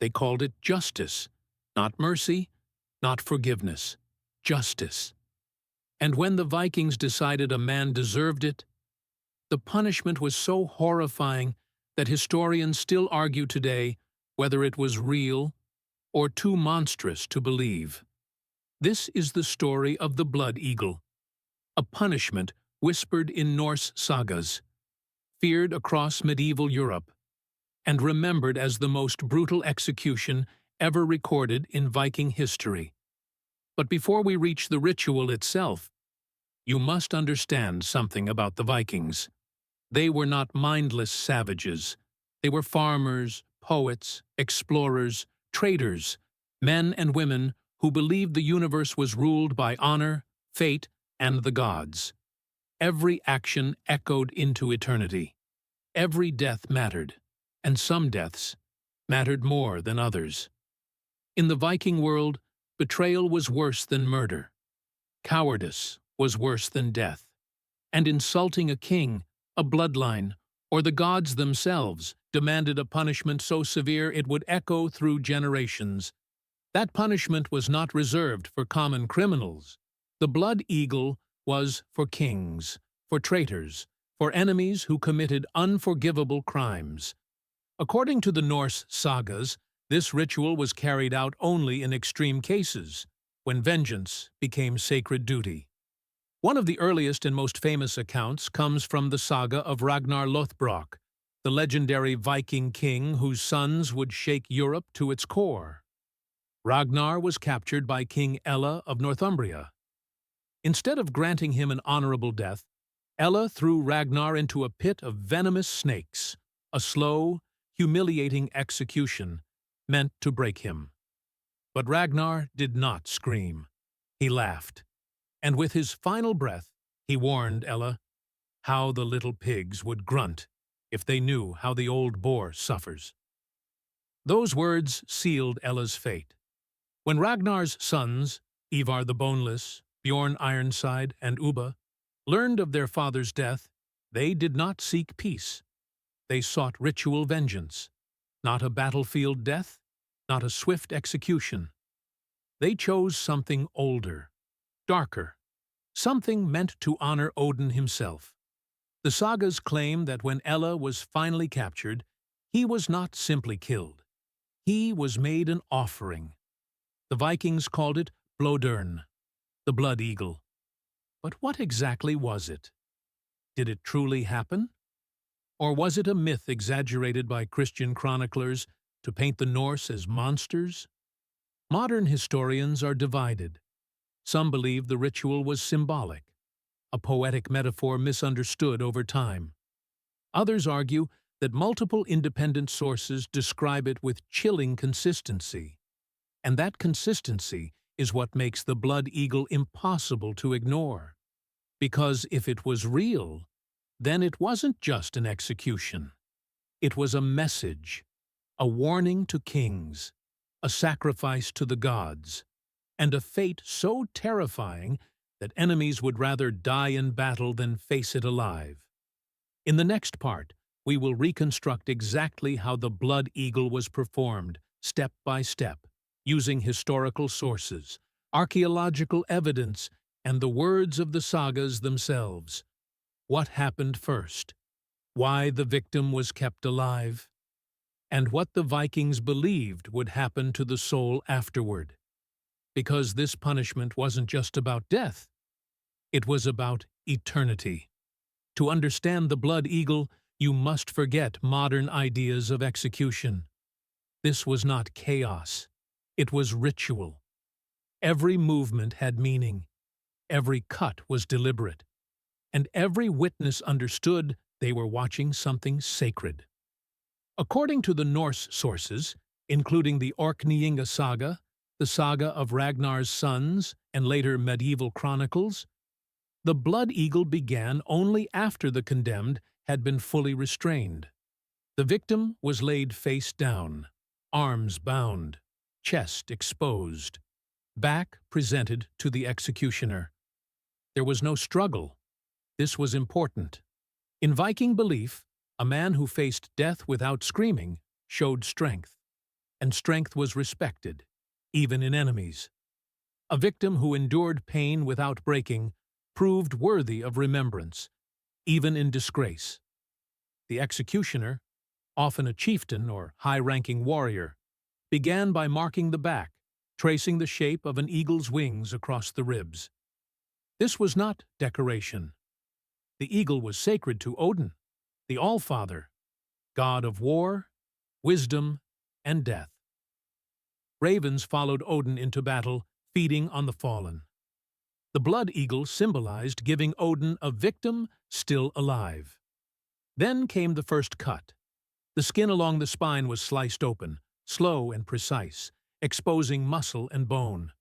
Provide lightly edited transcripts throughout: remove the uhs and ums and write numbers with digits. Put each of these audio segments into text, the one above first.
They called it justice, not mercy, not forgiveness, justice. And when the Vikings decided a man deserved it, the punishment was so horrifying that historians still argue today whether it was real or too monstrous to believe. This is the story of the blood eagle, a punishment whispered in Norse sagas, feared across medieval Europe, and remembered as the most brutal execution ever recorded in Viking history. But before we reach the ritual itself, you must understand something about the Vikings. They were not mindless savages. They were farmers, poets, explorers, traders, men and women who believed the universe was ruled by honor, fate, and the gods. Every action echoed into eternity. Every death mattered, and some deaths mattered more than others. In the Viking world, betrayal was worse than murder. Cowardice was worse than death. And insulting a king, a bloodline, or the gods themselves demanded a punishment so severe it would echo through generations. That punishment was not reserved for common criminals. The blood eagle was for kings, for traitors, for enemies who committed unforgivable crimes. According to the Norse Sagas, this ritual was carried out only in extreme cases, when vengeance became sacred duty. One of the earliest and most famous accounts comes from the Saga of Ragnar Lothbrok, the legendary Viking king whose sons would shake Europe to its core. Ragnar was captured by King Ælla of Northumbria. Instead of granting him an honorable death, Ælla threw Ragnar into a pit of venomous snakes, a slow, humiliating execution meant to break him. But Ragnar did not scream. He laughed, and with his final breath, he warned Ælla how the little pigs would grunt if they knew how the old boar suffers. Those words sealed Ella's fate. When Ragnar's sons, Ivar the Boneless, Bjorn Ironside, and Ubba, learned of their father's death, they did not seek peace. They sought ritual vengeance, not a battlefield death, not a swift execution. They chose something older, darker, something meant to honor Odin himself. The sagas claim that when Ælla was finally captured, he was not simply killed. He was made an offering. The Vikings called it blodørn, the blood eagle. But what exactly was it? Did it truly happen? Or was it a myth exaggerated by Christian chroniclers to paint the Norse as monsters? Modern historians are divided. Some believe the ritual was symbolic, a poetic metaphor misunderstood over time. Others argue that multiple independent sources describe it with chilling consistency. And that consistency is what makes the blood eagle impossible to ignore. Because if it was real, then it wasn't just an execution. It was a message, a warning to kings, a sacrifice to the gods, and a fate so terrifying that enemies would rather die in battle than face it alive. In the next part, we will reconstruct exactly how the blood eagle was performed, step by step, using historical sources, archaeological evidence, and the words of the sagas themselves. What happened first? Why the victim was kept alive? And what the Vikings believed would happen to the soul afterward. Because this punishment wasn't just about death. It was about eternity. To understand the blood eagle, you must forget modern ideas of execution. This was not chaos. It was ritual. Every movement had meaning. Every cut was deliberate. And every witness understood they were watching something sacred. According to the Norse sources, including the Orkneyinga saga, the Saga of Ragnar's sons, and later medieval chronicles, the blood eagle began only after the condemned had been fully restrained. The victim was laid face down, arms bound, chest exposed, back presented to the executioner. There was no struggle. This was important. In Viking belief, a man who faced death without screaming showed strength. and strength was respected, even in enemies. A victim who endured pain without breaking proved worthy of remembrance, even in disgrace. The executioner, often a chieftain or high-ranking warrior, began by marking the back, tracing the shape of an eagle's wings across the ribs. This was not decoration. The eagle was sacred to Odin, the All-Father, god of war, wisdom, and death. Ravens followed Odin into battle, feeding on the fallen. The blood eagle symbolized giving Odin a victim still alive. Then came the first cut. The skin along the spine was sliced open, slow and precise, exposing muscle and bone.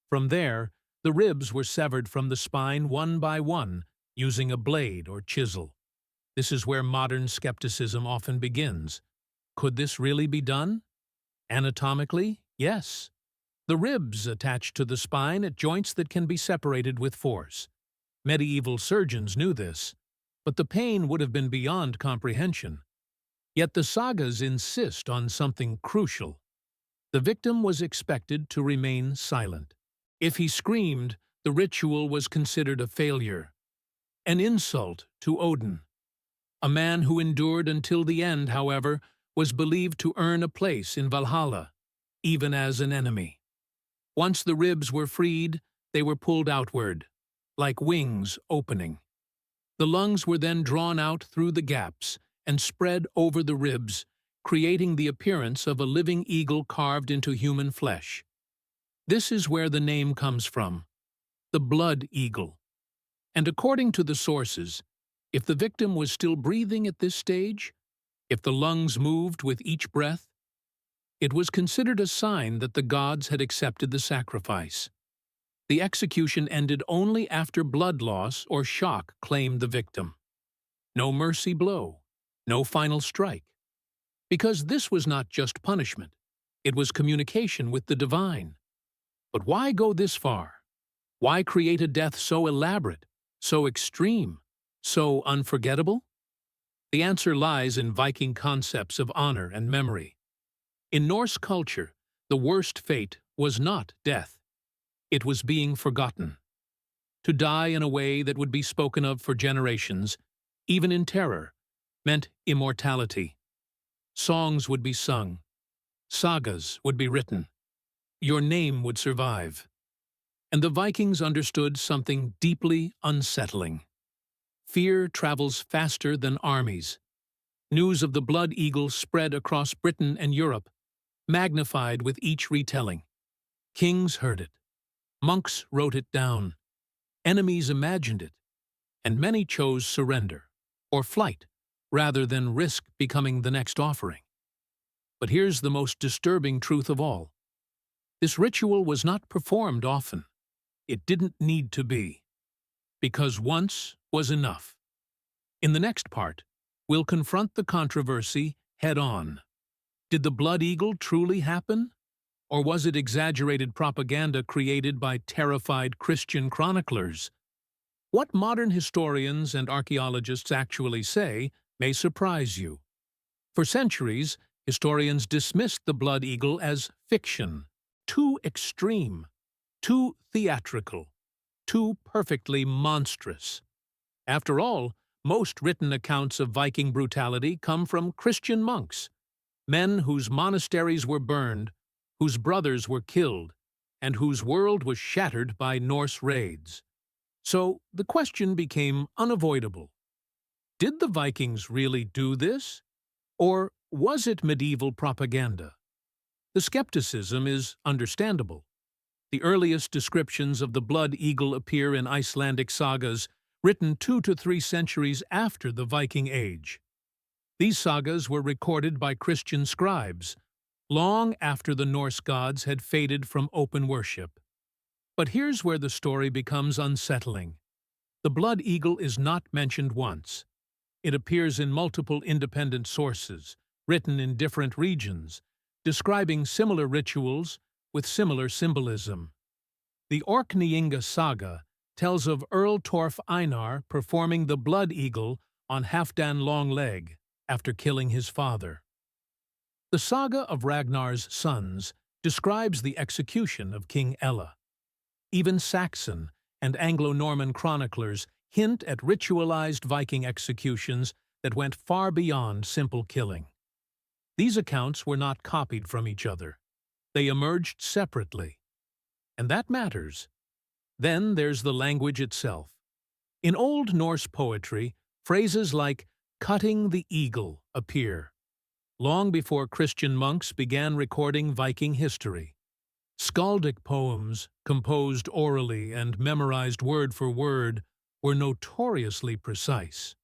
From there, the ribs were severed from the spine one by one, using a blade or chisel. This is where modern skepticism often begins. Could this really be done? Anatomically, yes. The ribs attach to the spine at joints that can be separated with force. Medieval surgeons knew this, but the pain would have been beyond comprehension. Yet the sagas insist on something crucial. The victim was expected to remain silent. If he screamed, the ritual was considered a failure, an insult to Odin. A man who endured until the end, however, was believed to earn a place in Valhalla, even as an enemy. Once the ribs were freed, they were pulled outward, like wings opening. The lungs were then drawn out through the gaps and spread over the ribs, creating the appearance of a living eagle carved into human flesh. This is where the name comes from, the blood eagle. And according to the sources, if the victim was still breathing at this stage, if the lungs moved with each breath, it was considered a sign that the gods had accepted the sacrifice. The execution ended only after blood loss or shock claimed the victim. No mercy blow, no final strike. Because this was not just punishment, it was communication with the divine. But why go this far? Why create a death so elaborate, so extreme, so unforgettable? The answer lies in Viking concepts of honor and memory. In Norse culture, the worst fate was not death. It was being forgotten. To die in a way that would be spoken of for generations, even in terror, meant immortality. Songs would be sung. Sagas would be written. Your name would survive. And the Vikings understood something deeply unsettling. Fear travels faster than armies. News of the blood eagle spread across Britain and Europe, magnified with each retelling. Kings heard it. Monks wrote it down. Enemies imagined it. And many chose surrender, or flight, rather than risk becoming the next offering. But here's the most disturbing truth of all. This ritual was not performed often. It didn't need to be. Because once was enough. In the next part, we'll confront the controversy head-on. Did the blood eagle truly happen? Or was it exaggerated propaganda created by terrified Christian chroniclers? What modern historians and archaeologists actually say may surprise you. For centuries, historians dismissed the blood eagle as fiction, too extreme, too theatrical, too perfectly monstrous. After all, most written accounts of Viking brutality come from Christian monks, men whose monasteries were burned, whose brothers were killed, and whose world was shattered by Norse raids. So the question became unavoidable. Did the Vikings really do this? Or was it medieval propaganda? The skepticism is understandable. The earliest descriptions of the blood eagle appear in Icelandic sagas, written 2 to 3 centuries after the Viking Age. These sagas were recorded by Christian scribes, long after the Norse gods had faded from open worship. But here's where the story becomes unsettling. The blood eagle is not mentioned once. It appears in multiple independent sources, written in different regions, describing similar rituals with similar symbolism. The Orkneyinga saga tells of Earl Torf Einar performing the blood eagle on Halfdan Longleg after killing his father. The Saga of Ragnar's sons describes the execution of King Ælla. Even Saxon and Anglo-Norman chroniclers hint at ritualized Viking executions that went far beyond simple killing. These accounts were not copied from each other. They emerged separately. And that matters. Then there's the language itself. In Old Norse poetry, phrases like "cutting the eagle" appear, long before Christian monks began recording Viking history. Skaldic poems, composed orally and memorized word for word, were notoriously precise.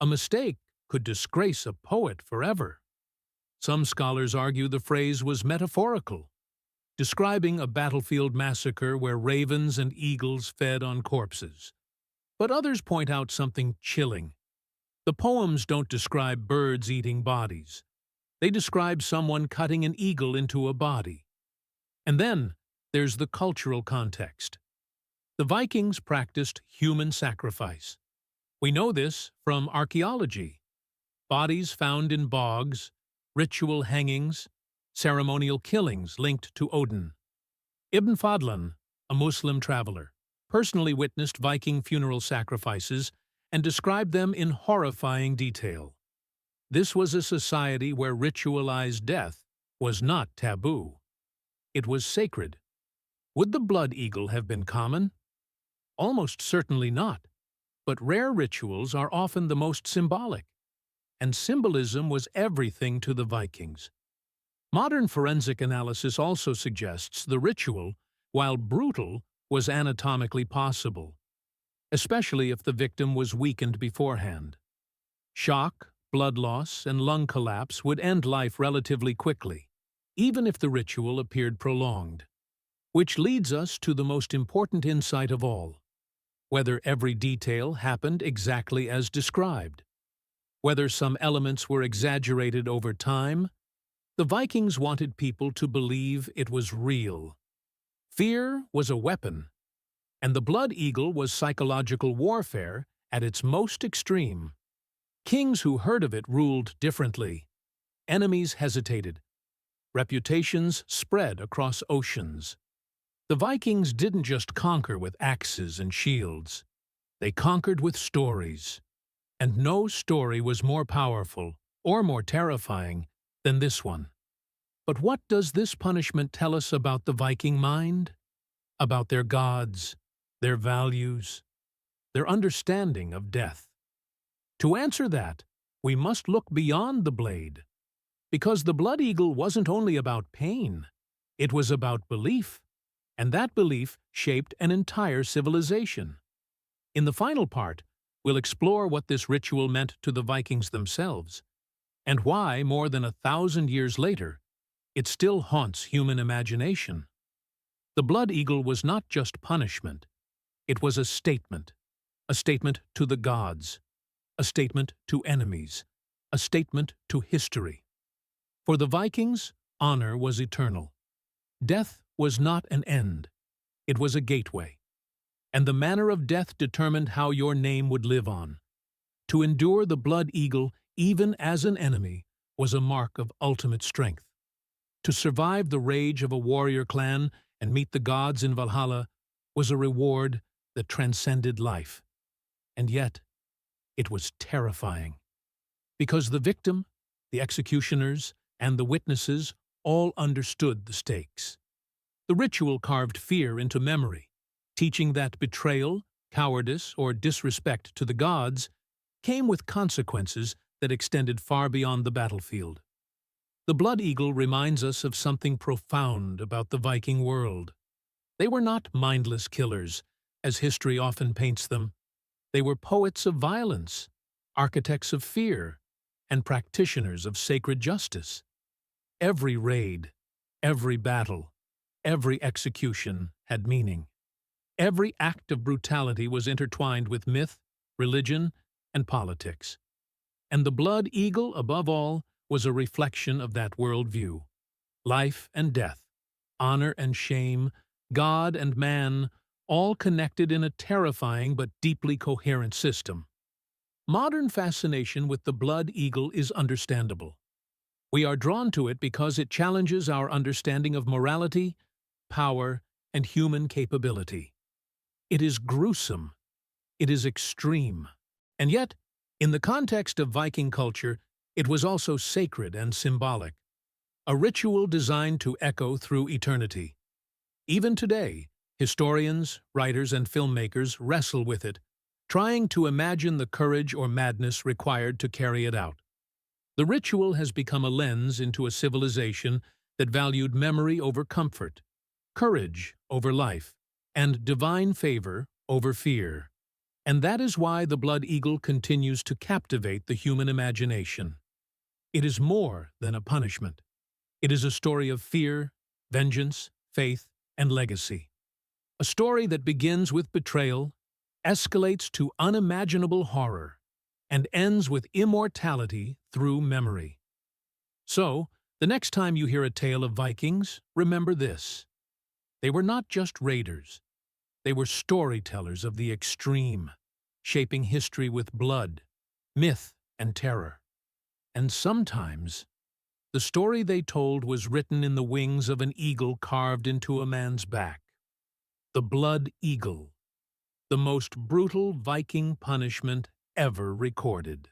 A mistake could disgrace a poet forever. Some scholars argue the phrase was metaphorical, describing a battlefield massacre where ravens and eagles fed on corpses. But others point out something chilling. The poems don't describe birds eating bodies. They describe someone cutting an eagle into a body. And then there's the cultural context. The Vikings practiced human sacrifice. We know this from archaeology. Bodies found in bogs, ritual hangings, ceremonial killings linked to Odin. Ibn Fadlan, a Muslim traveler, personally witnessed Viking funeral sacrifices and described them in horrifying detail. This was a society where ritualized death was not taboo. It was sacred. Would the blood eagle have been common? Almost certainly not. But rare rituals are often the most symbolic. And symbolism was everything to the Vikings. Modern forensic analysis also suggests the ritual, while brutal, was anatomically possible, especially if the victim was weakened beforehand. Shock, blood loss, and lung collapse would end life relatively quickly, even if the ritual appeared prolonged. Which leads us to the most important insight of all: whether every detail happened exactly as described. Whether some elements were exaggerated over time. The Vikings wanted people to believe it was real. Fear was a weapon, and the blood eagle was psychological warfare at its most extreme. Kings who heard of it ruled differently. Enemies hesitated. Reputations spread across oceans. The Vikings didn't just conquer with axes and shields. They conquered with stories. And no story was more powerful or more terrifying than this one. But what does this punishment tell us about the Viking mind? About their gods, their values, their understanding of death? To answer that, we must look beyond the blade. Because the blood eagle wasn't only about pain, it was about belief. And that belief shaped an entire civilization. In the final part, we'll explore what this ritual meant to the Vikings themselves, and why, more than 1,000 years later, it still haunts human imagination. The blood eagle was not just punishment. It was a statement to the gods, a statement to enemies, a statement to history. For the Vikings, honor was eternal. Death was not an end. It was a gateway. And the manner of death determined how your name would live on. To endure the blood eagle, even as an enemy, was a mark of ultimate strength. To survive the rage of a warrior clan and meet the gods in Valhalla was a reward that transcended life. And yet, it was terrifying. Because the victim, the executioners, and the witnesses all understood the stakes. The ritual carved fear into memory, teaching that betrayal, cowardice, or disrespect to the gods came with consequences that extended far beyond the battlefield. The blood eagle reminds us of something profound about the Viking world. They were not mindless killers, as history often paints them. They were poets of violence, architects of fear, and practitioners of sacred justice. Every raid, every battle, every execution had meaning. Every act of brutality was intertwined with myth, religion, and politics. And the blood eagle, above all, was a reflection of that worldview. Life and death, honor and shame, God and man, all connected in a terrifying but deeply coherent system. Modern fascination with the blood eagle is understandable. We are drawn to it because it challenges our understanding of morality, power, and human capability. It is gruesome. It is extreme. And yet, in the context of Viking culture, it was also sacred and symbolic, a ritual designed to echo through eternity. Even today, historians, writers, and filmmakers wrestle with it, trying to imagine the courage or madness required to carry it out. The ritual has become a lens into a civilization that valued memory over comfort, courage over life, and divine favor over fear. And that is why the blood eagle continues to captivate the human imagination. It is more than a punishment. It is a story of fear, vengeance, faith, and legacy. A story that begins with betrayal, escalates to unimaginable horror, and ends with immortality through memory. So, the next time you hear a tale of Vikings, remember this. They were not just raiders. They were storytellers of the extreme, shaping history with blood, myth, and terror. And sometimes, the story they told was written in the wings of an eagle carved into a man's back. The blood eagle, the most brutal Viking punishment ever recorded.